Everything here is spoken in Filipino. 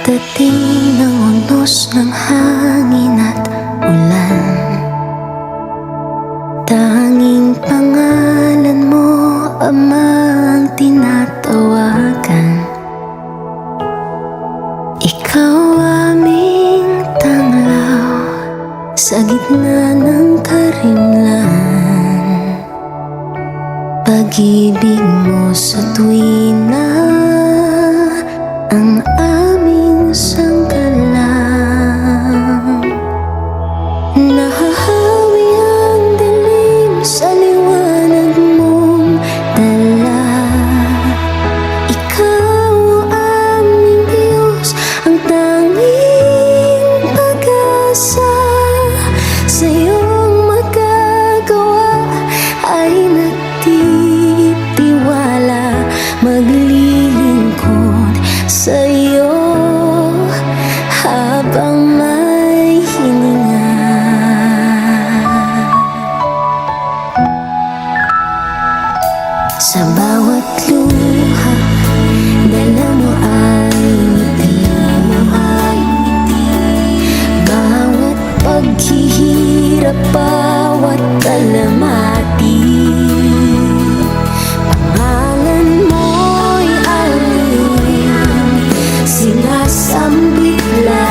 Pagdating ng unos ng hangin at ulan, tanging pangalan mo, Ama, ang tinatawagan. Ikaw aming tanglaw sa gitna ng karimlan. Pag-ibig mo sa tuwina ang aming sanggalang. Nahahawi ang dilim sa liwanag mong dala. Ikaw ang aming Diyos, ang tanging pag-asa. Sa iyong magagawa ay nagtitiwala, maglilingkod sa iyo habang may hininga. Sa bawat luha, dala mo ay ngiti. Bawat paghihirap, bawat kalamati, pangalan mo'y alin, sinasambit lang.